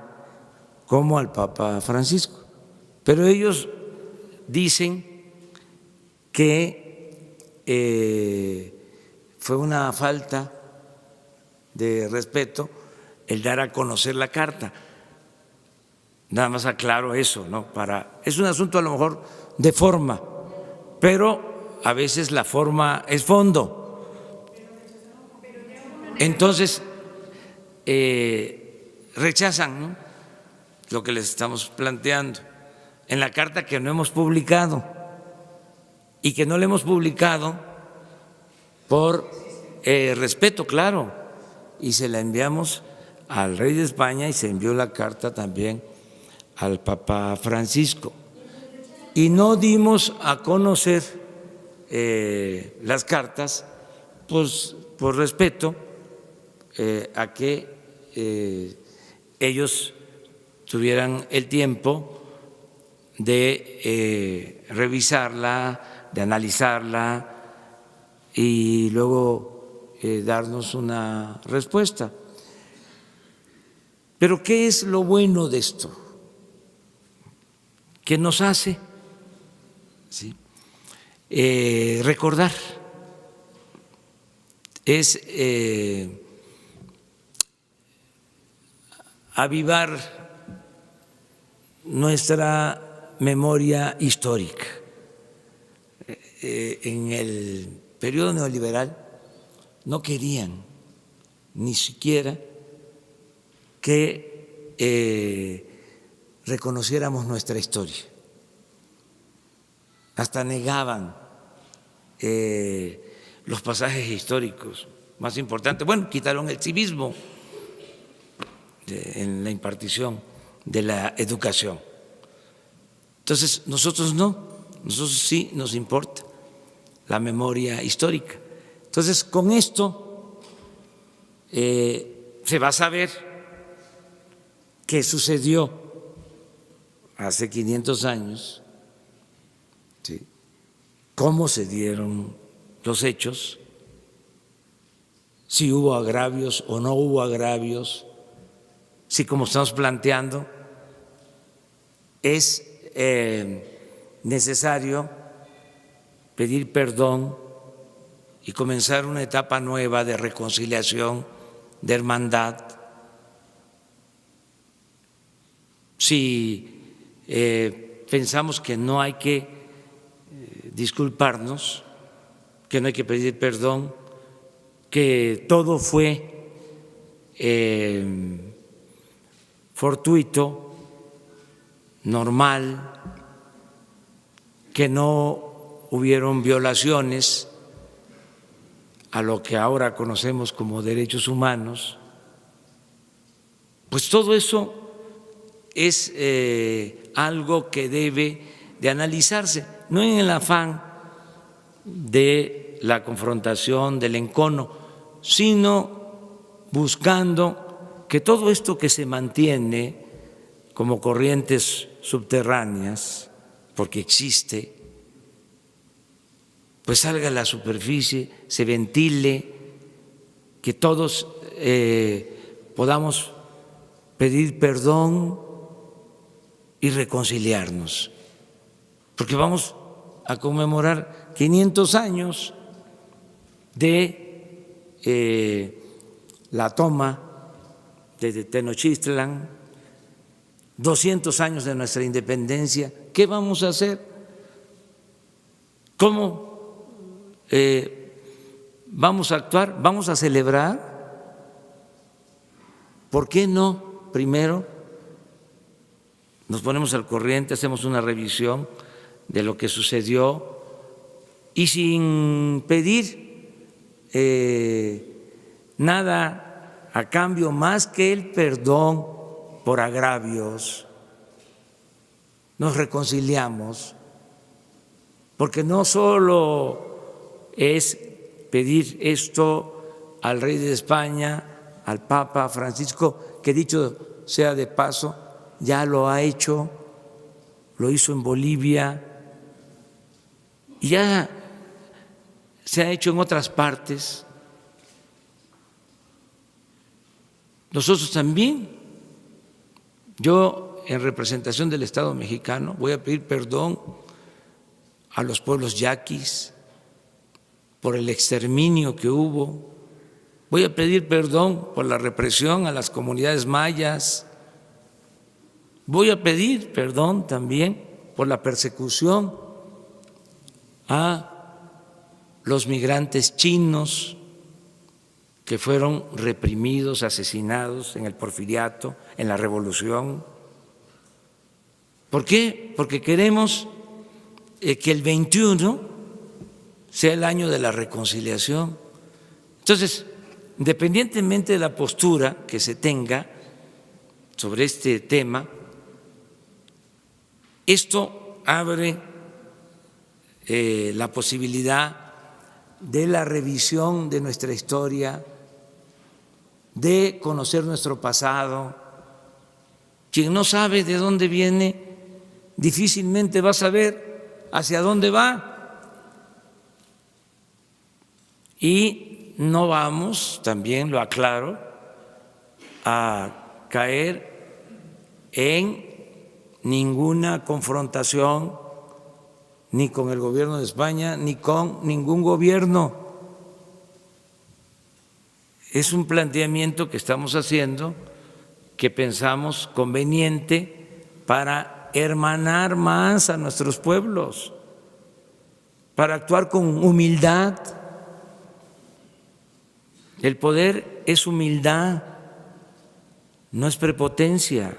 como al Papa Francisco. Pero ellos dicen que fue una falta de respeto el dar a conocer la carta. Nada más aclaro eso, ¿no? Es un asunto a lo mejor de forma, pero a veces la forma es fondo. Entonces, rechazan, ¿no?, lo que les estamos planteando en la carta que no hemos publicado y que no la hemos publicado por respeto, claro, y se la enviamos al rey de España y se envió la carta también al Papa Francisco. Y no dimos a conocer las cartas, pues por respeto a que ellos tuvieran el tiempo de revisarla, de analizarla y luego darnos una respuesta. Pero ¿qué es lo bueno de esto? Que nos hace recordar, es avivar nuestra memoria histórica. En el periodo neoliberal no querían ni siquiera que reconociéramos nuestra historia. Hasta negaban los pasajes históricos más importantes. Bueno, quitaron el civismo en la impartición de la educación. Entonces, nosotros no, nosotros sí nos importa la memoria histórica. Entonces, con esto se va a saber qué sucedió hace 500 años, ¿sí?, cómo se dieron los hechos, si hubo agravios o no hubo agravios, si, como estamos planteando, es necesario pedir perdón y comenzar una etapa nueva de reconciliación, de hermandad. Si pensamos que no hay que disculparnos, que no hay que pedir perdón, que todo fue fortuito, normal, que no hubieron violaciones a lo que ahora conocemos como derechos humanos, pues todo eso es algo que debe de analizarse, no en el afán de la confrontación, del encono, sino buscando que todo esto que se mantiene como corrientes subterráneas, porque existe, pues salga a la superficie, se ventile, que todos podamos pedir perdón y reconciliarnos, porque vamos a conmemorar 500 años de la toma de Tenochtitlan, 200 años de nuestra independencia. ¿Qué vamos a hacer? ¿Cómo vamos a actuar? ¿Vamos a celebrar? ¿Por qué no? Primero nos ponemos al corriente, hacemos una revisión de lo que sucedió y sin pedir nada a cambio más que el perdón por agravios, nos reconciliamos, porque no solo es pedir esto al rey de España, al Papa Francisco, que dicho sea de paso, ya lo ha hecho, lo hizo en Bolivia, y ya se ha hecho en otras partes. Nosotros también, yo en representación del Estado mexicano, voy a pedir perdón a los pueblos yaquis por el exterminio que hubo, voy a pedir perdón por la represión a las comunidades mayas, voy a pedir perdón también por la persecución a los migrantes chinos que fueron reprimidos, asesinados en el Porfiriato, en la Revolución. ¿Por qué? Porque queremos que el 21 sea el año de la reconciliación. Entonces, independientemente de la postura que se tenga sobre este tema, esto abre la posibilidad de la revisión de nuestra historia, de conocer nuestro pasado. Quien no sabe de dónde viene, difícilmente va a saber hacia dónde va. Y no vamos, también lo aclaro, a caer en ninguna confrontación ni con el gobierno de España ni con ningún gobierno. Es un planteamiento que estamos haciendo, que pensamos conveniente para hermanar más a nuestros pueblos, para actuar con humildad. El poder es humildad, no es prepotencia.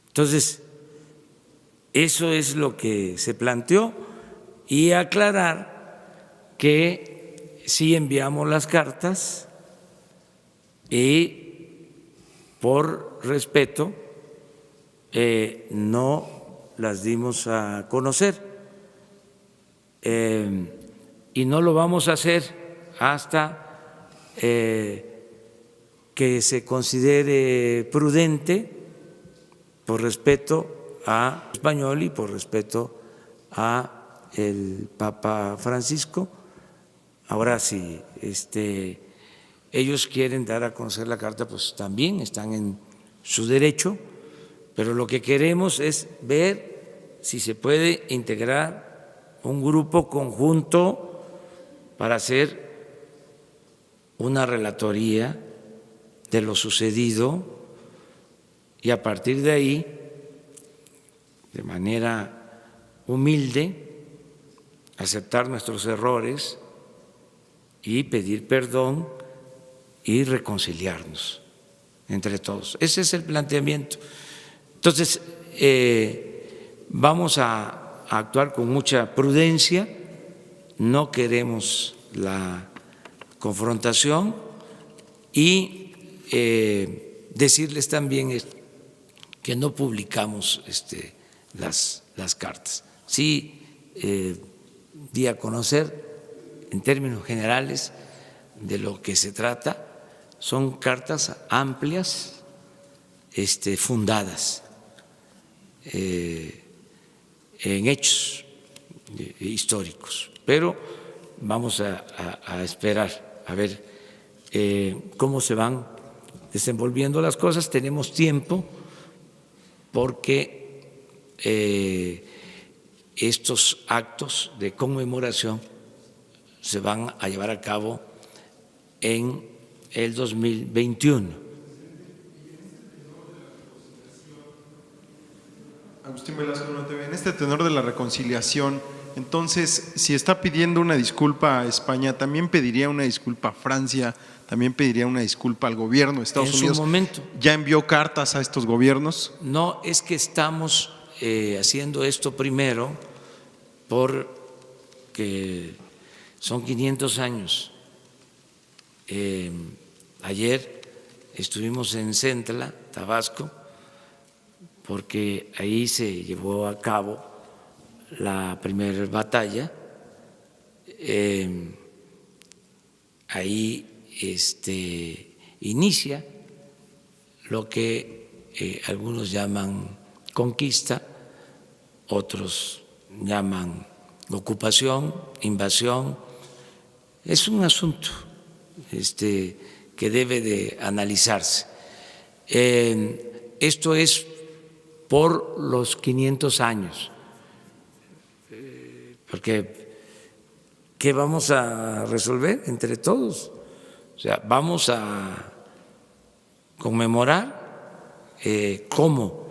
Entonces, eso es lo que se planteó, y aclarar que sí enviamos las cartas y por respeto no las dimos a conocer, y no lo vamos a hacer hasta que se considere prudente, por respeto a español y por respeto a el Papa Francisco. Ahora, si ellos quieren dar a conocer la carta, pues también están en su derecho, pero lo que queremos es ver si se puede integrar un grupo conjunto para hacer una relatoría de lo sucedido, y a partir de ahí, de manera humilde, aceptar nuestros errores y pedir perdón y reconciliarnos entre todos. Ese es el planteamiento. Entonces, vamos a actuar con mucha prudencia, no queremos la confrontación, y decirles también que no publicamos las cartas. Sí di a conocer en términos generales de lo que se trata. Son cartas amplias, fundadas en hechos históricos, pero vamos a esperar a ver cómo se van desenvolviendo las cosas. Tenemos tiempo porque estos actos de conmemoración se van a llevar a cabo en el 2021. Agustín Velasco, No TV. En este tenor de la reconciliación, entonces, si está pidiendo una disculpa a España, ¿también pediría una disculpa a Francia? ¿También pediría una disculpa al gobierno de Estados Unidos? En su momento. ¿Ya envió cartas a estos gobiernos? No, es que estamos haciendo esto primero porque son 500 años. Ayer estuvimos en Centla, Tabasco, porque ahí se llevó a cabo la primera batalla. Ahí inicia lo que algunos llaman conquista, otros llaman ocupación, invasión. Es un asunto que debe de analizarse. Esto es por los 500 años, porque ¿qué vamos a resolver entre todos? O sea, vamos a conmemorar, ¿cómo?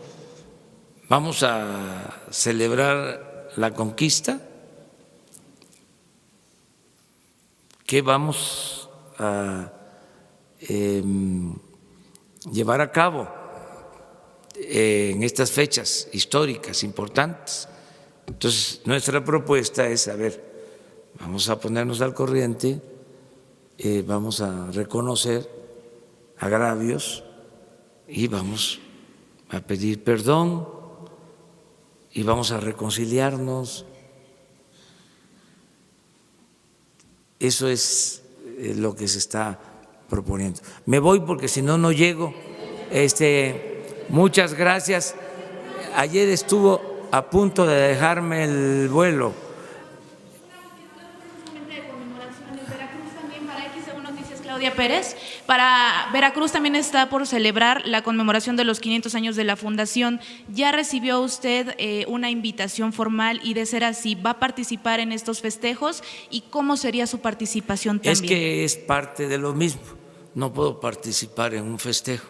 ¿Vamos a celebrar la conquista? ¿Qué vamos a llevar a cabo en estas fechas históricas importantes? Entonces, nuestra propuesta es, a ver, vamos a ponernos al corriente, vamos a reconocer agravios y vamos a pedir perdón y vamos a reconciliarnos. Eso es lo que se está proponiendo. Me voy porque si no, no llego. Muchas gracias. Ayer estuvo a punto de dejarme el vuelo. Claudia Pérez. Para Veracruz también está por celebrar la conmemoración de los 500 años de la fundación. ¿Ya recibió usted una invitación formal y, de ser así, va a participar en estos festejos? ¿Y cómo sería su participación también? Es que es parte de lo mismo. No puedo participar en un festejo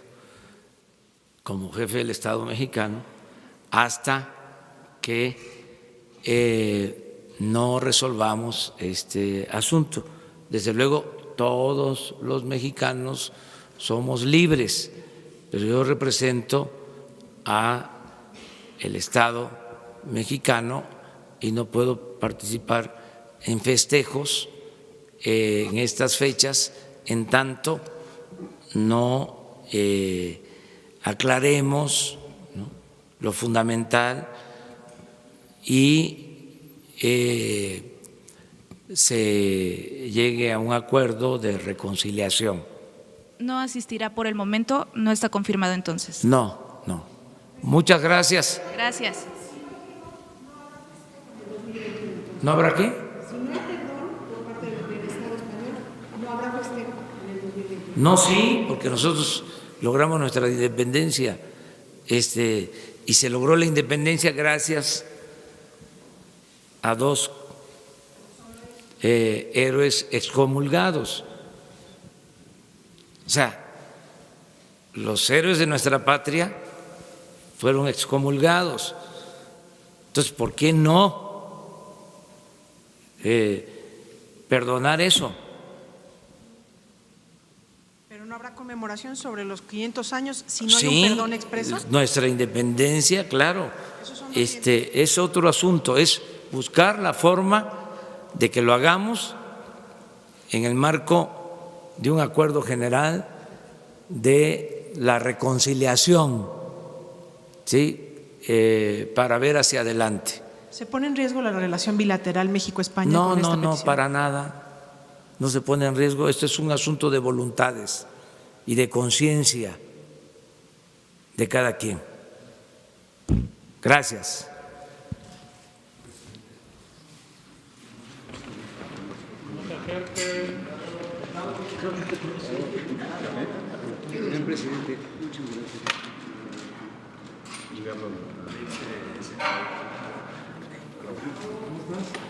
como jefe del Estado mexicano hasta que no resolvamos este asunto. Desde luego, todos los mexicanos somos libres, pero yo represento a el Estado mexicano y no puedo participar en festejos en estas fechas en tanto no aclaremos, ¿no?, lo fundamental y se llegue a un acuerdo de reconciliación. ¿No asistirá por el momento? ¿No está confirmado entonces? No, no. Muchas gracias. Gracias. ¿No habrá qué? Si no hay perdón por parte del Estado español, no habrá festejo en el 2020. No, sí, porque nosotros logramos nuestra independencia, y se logró la independencia gracias a dos héroes excomulgados. O sea, los héroes de nuestra patria fueron excomulgados. Entonces, ¿por qué no perdonar eso? Pero no habrá conmemoración sobre los 500 años si no hay un perdón expreso. Nuestra independencia, claro. Es otro asunto, es buscar la forma de que lo hagamos en el marco de un acuerdo general de la reconciliación, ¿sí?, para ver hacia adelante. ¿Se pone en riesgo la relación bilateral México-España No, con esta no, petición? para nada. No se pone en riesgo. Esto es un asunto de voluntades y de conciencia de cada quien. Gracias. Señor presidente, muchas gracias. Gracias.